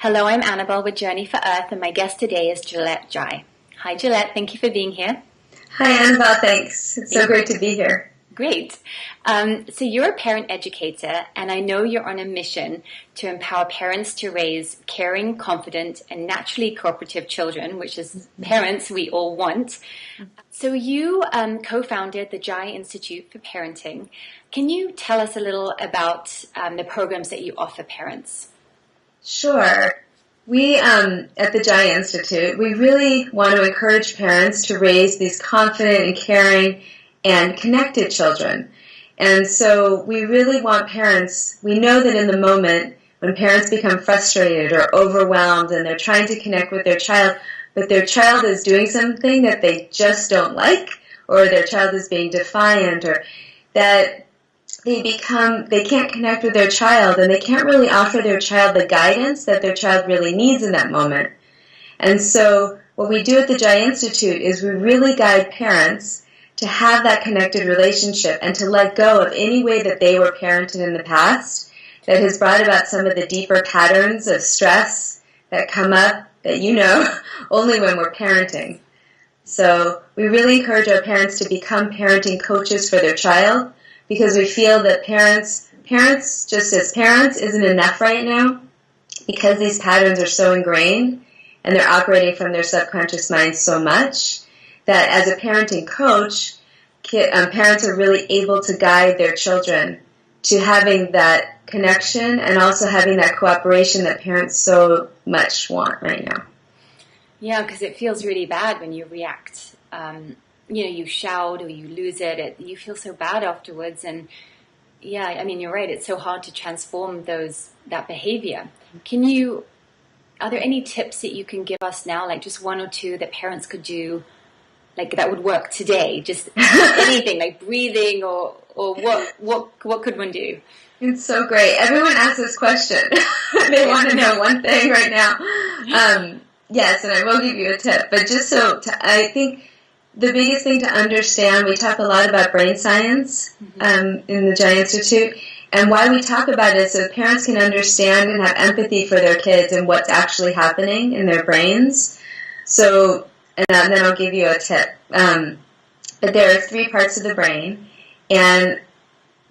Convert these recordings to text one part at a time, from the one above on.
Hello, I'm Annabel with Journey for Earth, and my guest today is Jolette Jai. Hi, Jolette. Thank you for being here. Hi, Annabel. Thanks. It's so great to be here. Great. So you're a parent educator, and I know you're on a mission to empower parents to raise caring, confident, and naturally cooperative children, which is parents we all want. So you co-founded the Jai Institute for Parenting. Can you tell us a little about the programs that you offer parents? Sure. We, at the Jai Institute, we really want to encourage parents to raise these confident and caring and connected children. And so we really want parents, we know that in the moment when parents become frustrated or overwhelmed and they're trying to connect with their child, but their child is doing something that they just don't like, or their child is being defiant, or that they can't connect with their child, and they can't really offer their child the guidance that their child really needs in that moment. And so what we do at the Jai Institute is we really guide parents to have that connected relationship and to let go of any way that they were parented in the past that has brought about some of the deeper patterns of stress that come up that you know only when we're parenting. So we really encourage our parents to become parenting coaches for their child, because we feel that parents just as parents isn't enough right now, because these patterns are so ingrained and they're operating from their subconscious mind so much that as a parenting coach, parents are really able to guide their children to having that connection and also having that cooperation that parents so much want right now. Yeah, because it feels really bad when you react. You shout or you lose it, you feel so bad afterwards. And yeah, I mean, you're right. It's so hard to transform that behavior. Are there any tips that you can give us now, like just one or two that parents could do, like that would work today? Just anything, like breathing or what could one do? It's so great. Everyone asks this question. They want to know one thing right now. Yes, and I will give you a tip. But I think the biggest thing to understand, we talk a lot about brain science in the Jai Institute, and why we talk about it is so parents can understand and have empathy for their kids and what's actually happening in their brains. So, and then I'll give you a tip. But there are 3 parts of the brain, and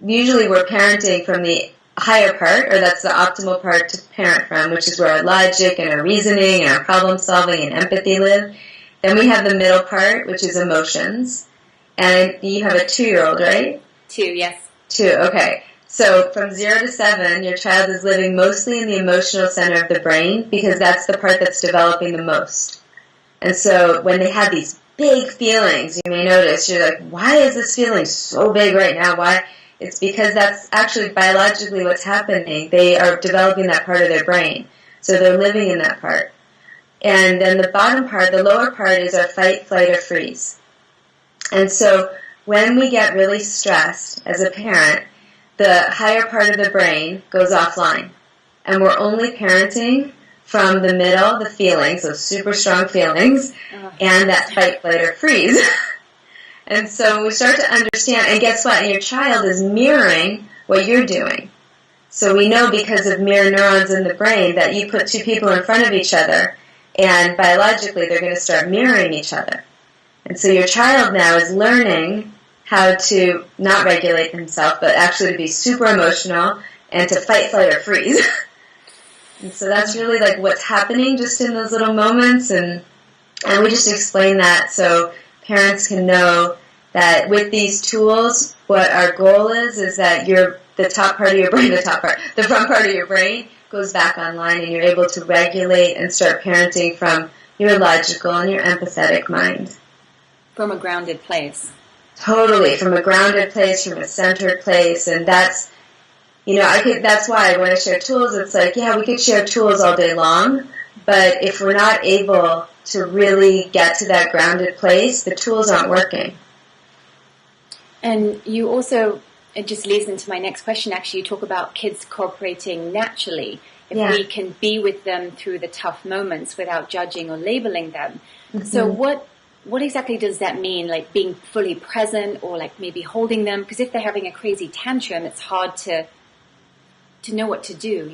usually we're parenting from the higher part, or that's the optimal part to parent from, which is where our logic and our reasoning and our problem solving and empathy live. Then we have the middle part, which is emotions. And you have a 2-year-old, right? 2, yes. 2, okay. So from 0 to 7, your child is living mostly in the emotional center of the brain, because that's the part that's developing the most. And so when they have these big feelings, you may notice, you're like, why is this feeling so big right now? Why? It's because that's actually biologically what's happening. They are developing that part of their brain. So they're living in that part. And then the bottom part, the lower part, is our fight, flight, or freeze. And so when we get really stressed as a parent, the higher part of the brain goes offline. And we're only parenting from the middle, the feelings, those super strong feelings, and that fight, flight, or freeze. And so we start to understand, and guess what? And your child is mirroring what you're doing. So we know, because of mirror neurons in the brain, that you put 2 people in front of each other, and biologically, they're going to start mirroring each other. And so your child now is learning how to not regulate himself, but actually to be super emotional and to fight, flight, or freeze. And so that's really like what's happening just in those little moments. And we just explain that so parents can know that with these tools, what our goal is that the top part of your brain, the front part of your brain goes back online, and you're able to regulate and start parenting from your logical and your empathetic mind. From a grounded place. Totally, from a grounded place, from a centered place, and that's, that's why when I share tools, it's like, yeah, we could share tools all day long, but if we're not able to really get to that grounded place, the tools aren't working. And you also, it just leads into my next question, actually. You talk about kids cooperating naturally. If we can be with them through the tough moments without judging or labeling them. Mm-hmm. So what exactly does that mean? Like being fully present, or like maybe holding them? Because if they're having a crazy tantrum, it's hard to know what to do,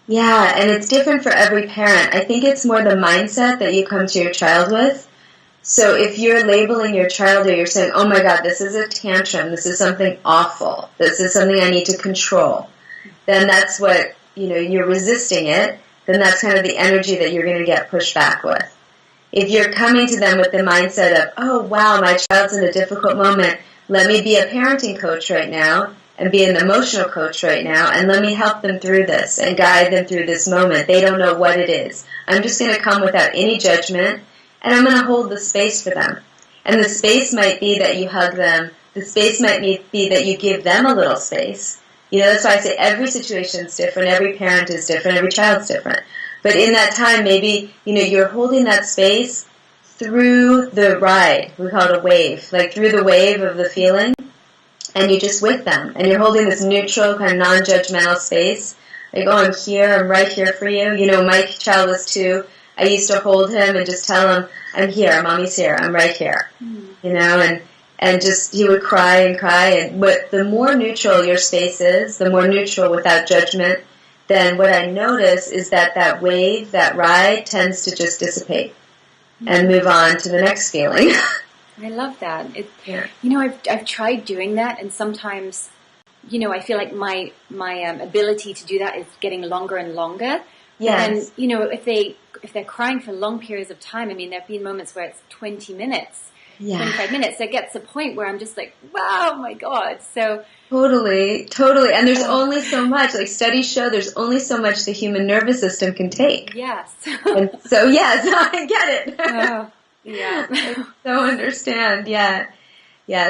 Yeah, and it's different for every parent. I think it's more the mindset that you come to your child with. So if you're labeling your child or you're saying, oh my God, this is a tantrum, this is something awful, this is something I need to control, then that's what, you're resisting it, then that's kind of the energy that you're going to get pushed back with. If you're coming to them with the mindset of, oh wow, my child's in a difficult moment, let me be a parenting coach right now and be an emotional coach right now, and let me help them through this and guide them through this moment. They don't know what it is. I'm just going to come without any judgment, and I'm going to hold the space for them. And the space might be that you hug them. The space might be that you give them a little space. That's why I say every situation is different. Every parent is different. Every child's different. But in that time, maybe, you're holding that space through the ride. We call it a wave. Like through the wave of the feeling. And you're just with them. And you're holding this neutral, kind of non-judgmental space. Like, oh, I'm here. I'm right here for you. My child was 2. I used to hold him and just tell him, I'm here, mommy's here, I'm right here, and just, he would cry and cry, but the more neutral your space is, the more neutral without judgment, then what I notice is that wave, that ride, tends to just dissipate and move on to the next feeling. I love that. I've tried doing that, and sometimes, I feel like my ability to do that is getting longer and longer. Yes. And, if they're crying for long periods of time, I mean, there have been moments where it's 20 minutes, 25 minutes. There gets a point where I'm just like, wow, my God. So Totally. And there's only so much, like studies show there's only so much the human nervous system can take. Yes. And so, yes, I get it. Oh, yeah. I so understand. Yeah.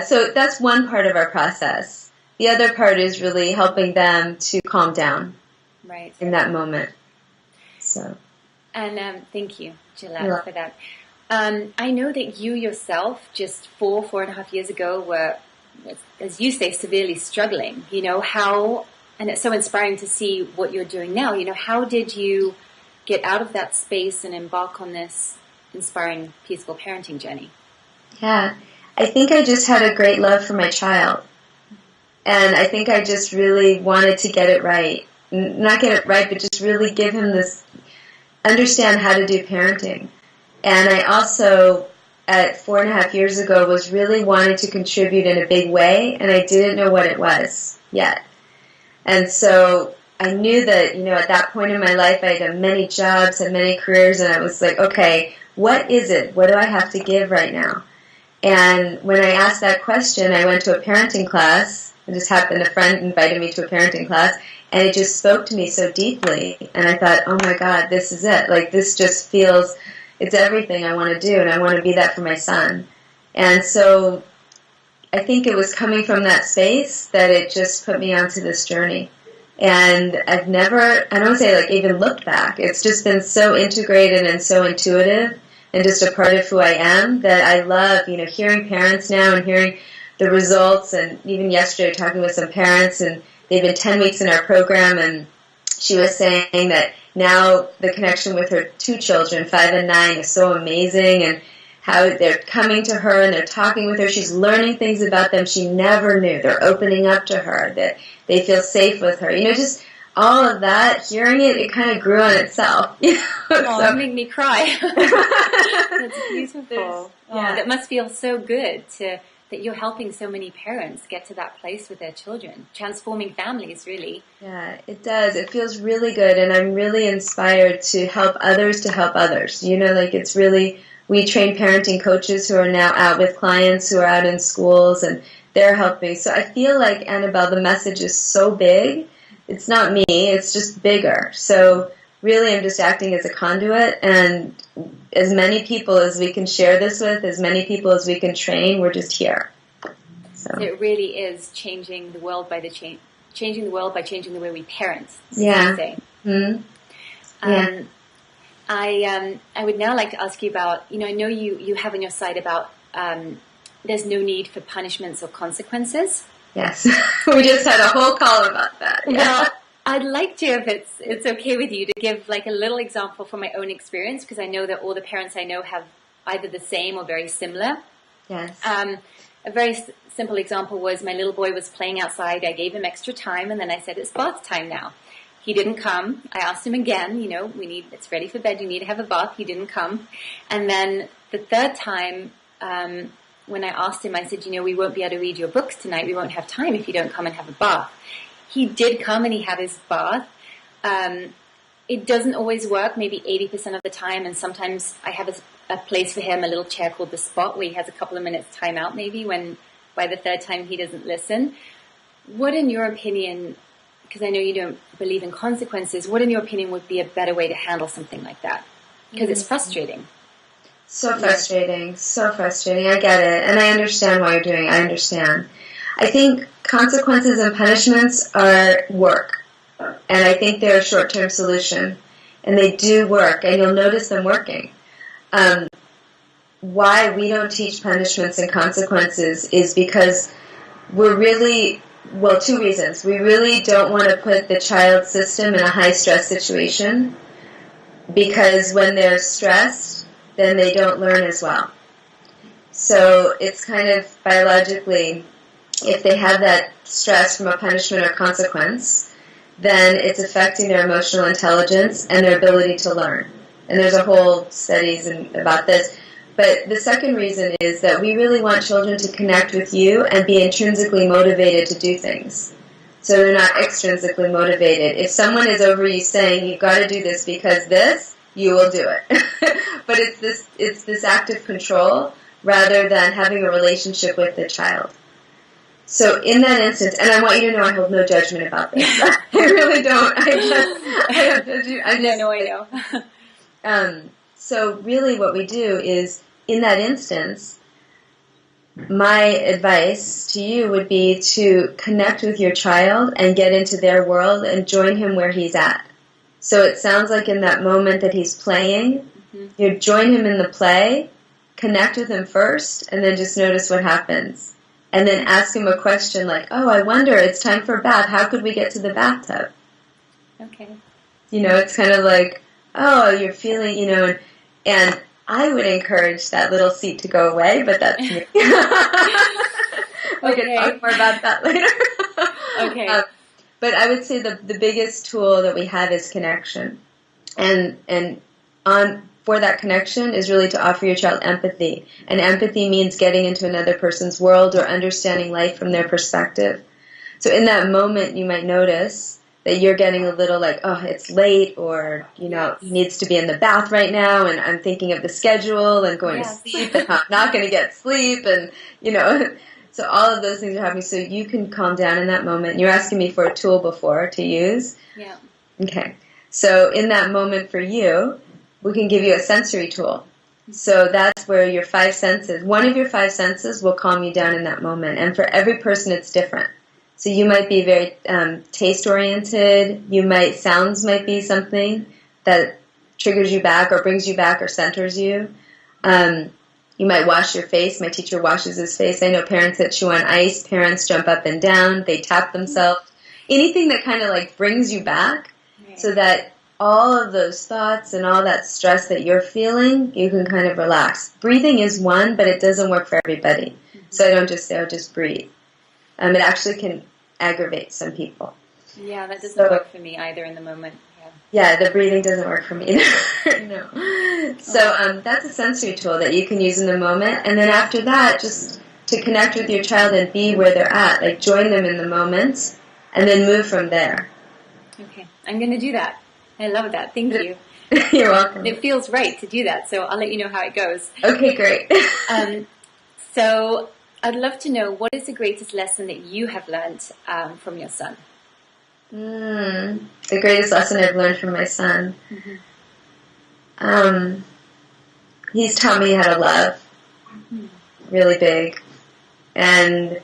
So that's one part of our process. The other part is really helping them to calm down. Right. In that moment. So. And thank you, Jolette, for that. I know that you yourself, just 4.5 years ago, were, as you say, severely struggling. And it's so inspiring to see what you're doing now. How did you get out of that space and embark on this inspiring, peaceful parenting journey? Yeah, I think I just had a great love for my child. And I think I just really wanted to get it right. Not get it right, but just really give him this, understand how to do parenting. And I also, at 4.5 years ago, was really wanting to contribute in a big way, and I didn't know what it was yet. And so I knew that, at that point in my life, I had done many jobs, had many careers, and I was like, okay, what is it? What do I have to give right now? And when I asked that question, I went to a parenting class. It just happened, a friend invited me to a parenting class, and it just spoke to me so deeply. And I thought, oh my God, this is it. Like, this just feels, it's everything I want to do, and I want to be that for my son. And so I think it was coming from that space that it just put me onto this journey. And I've never, I don't say like even looked back. It's just been so integrated and so intuitive and just a part of who I am that I love, hearing parents now and hearing the results. And even yesterday talking with some parents, and they've been 10 weeks in our program, and she was saying that now the connection with her 2 children, 5 and 9, is so amazing, and how they're coming to her and they're talking with her. She's learning things about them she never knew. They're opening up to her, that they feel safe with her. Just all of that, hearing it, it kind of grew on itself. It made me cry. That's beautiful. Yeah. That must feel so good that you're helping so many parents get to that place with their children, transforming families, really. Yeah, it does. It feels really good, and I'm really inspired to help others to help others. It's really, we train parenting coaches who are now out with clients who are out in schools, and they're helping. So I feel like, Annabelle, the message is so big. It's not me, it's just bigger. So really I'm just acting as a conduit, and as many people as we can share this with, as many people as we can train, we're just here. So it really is changing the world by changing the world by changing the way we parent. Yeah. Mm-hmm. Yeah. I would now like to ask you about, I know you have on your site about there's no need for punishments or consequences. Yes. We just had a whole call about that. Yeah. Well, I'd like to, if it's okay with you, to give like a little example from my own experience, because I know that all the parents I know have either the same or very similar. Yes. A very simple example was my little boy was playing outside. I gave him extra time, and then I said, it's bath time now. He didn't come. I asked him again, it's ready for bed. You need to have a bath. He didn't come. And then the third time, when I asked him, I said, we won't be able to read your books tonight. We won't have time if you don't come and have a bath. He did come and he had his bath. It doesn't always work, maybe 80% of the time. And sometimes I have a place for him, a little chair called the Spot, where he has a couple of minutes time out maybe when by the third time he doesn't listen. What, in your opinion, because I know you don't believe in consequences, what in your opinion would be a better way to handle something like that? Because it's frustrating. So frustrating, so frustrating. I get it. And I understand why you're doing it. I understand. I think consequences and punishments are work. And I think they're a short-term solution. And they do work. And you'll notice them working. Why we don't teach punishments and consequences is because we're really, two reasons. We really don't want to put the child system in a high-stress situation, because when they're stressed, then they don't learn as well. So it's kind of biologically, if they have that stress from a punishment or consequence, then it's affecting their emotional intelligence and their ability to learn. And there's a whole studies about this. But the second reason is that we really want children to connect with you and be intrinsically motivated to do things. So they're not extrinsically motivated. If someone is over you saying, you've got to do this because this, you will do it. But it's this active control rather than having a relationship with the child. So in that instance, and I want you to know I hold no judgment about this. I really don't. I don't judge you. I know. So really what we do is, in that instance, my advice to you would be to connect with your child and get into their world and join him where he's at. So it sounds like in that moment that he's playing, you join him in the play, connect with him first, and then just notice what happens. And then ask him a question like, oh, I wonder, it's time for a bath. How could we get to the bathtub? Okay. It's kind of like, oh, you're feeling, and I would encourage that little seat to go away, but that's me. We can talk more about that later. Okay. But I would say the biggest tool that we have is connection. And for that connection is really to offer your child empathy. And empathy means getting into another person's world or understanding life from their perspective. So in that moment, you might notice that you're getting a little like, oh, it's late, or, he needs to be in the bath right now, and I'm thinking of the schedule and going to sleep, and I'm not going to get sleep, and, so all of those things are happening. So you can calm down in that moment. You're asking me for a tool before to use? Yeah. Okay. So in that moment for you, we can give you a sensory tool. So that's where your 5 senses, one of your 5 senses will calm you down in that moment. And for every person, it's different. So you might be very taste-oriented. Sounds might be something that triggers you back or brings you back or centers you. You might wash your face. My teacher washes his face. I know parents that chew on ice. Parents jump up and down. They tap themselves. Anything that kind of like brings you back, so that all of those thoughts and all that stress that you're feeling, you can kind of relax. Breathing is one, but it doesn't work for everybody. So I don't just say, oh, just breathe. It actually can aggravate some people. Yeah, that doesn't work for me either in the moment. Yeah, the breathing doesn't work for me either. No. So that's a sensory tool that you can use in the moment. And then after that, just to connect with your child and be where they're at. Like join them in the moment and then move from there. Okay. I'm going to do that. I love that. Thank you. You're welcome. It feels right to do that, so I'll let you know how it goes. Okay, great. So I'd love to know, what is the greatest lesson that you have learned from your son? The greatest lesson I've learned from my son. He's taught me how to love. Really big. And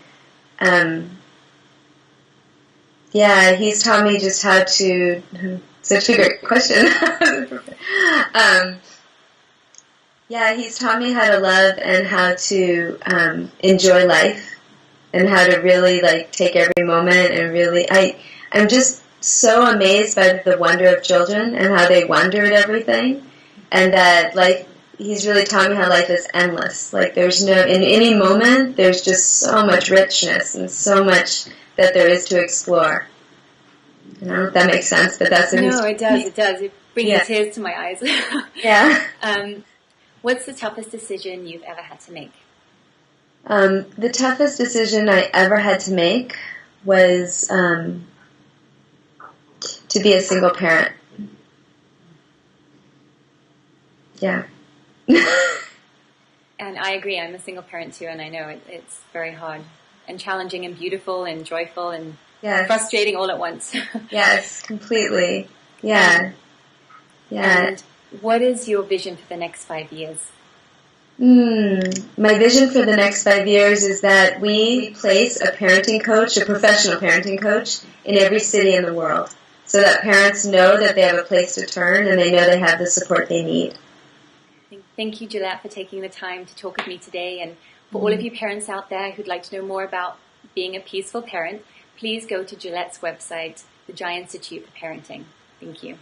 he's taught me just how to, such a great question. He's taught me how to love and how to enjoy life and how to really like take every moment and really, I'm just so amazed by the wonder of children and how they wonder at everything, and that life, he's really taught me how life is endless. Like there's no, in any moment, there's just so much richness and so much that there is to explore. I don't know if that makes sense, but that's No, it does. It does. It brings tears to my eyes. Yeah. What's the toughest decision you've ever had to make? The toughest decision I ever had to make was to be a single parent. Yeah. And I agree. I'm a single parent too, and I know it's very hard and challenging and beautiful and joyful and frustrating all at once. Yes, completely. Yeah. And what is your vision for the next 5 years? My vision for the next 5 years is that we place a parenting coach, a professional parenting coach, in every city in the world, so that parents know that they have a place to turn and they know they have the support they need. Thank you, Jolette, for taking the time to talk with me today. And for all of you parents out there who'd like to know more about being a peaceful parent, please go to Jolette's website, the Jai Institute for Parenting. Thank you.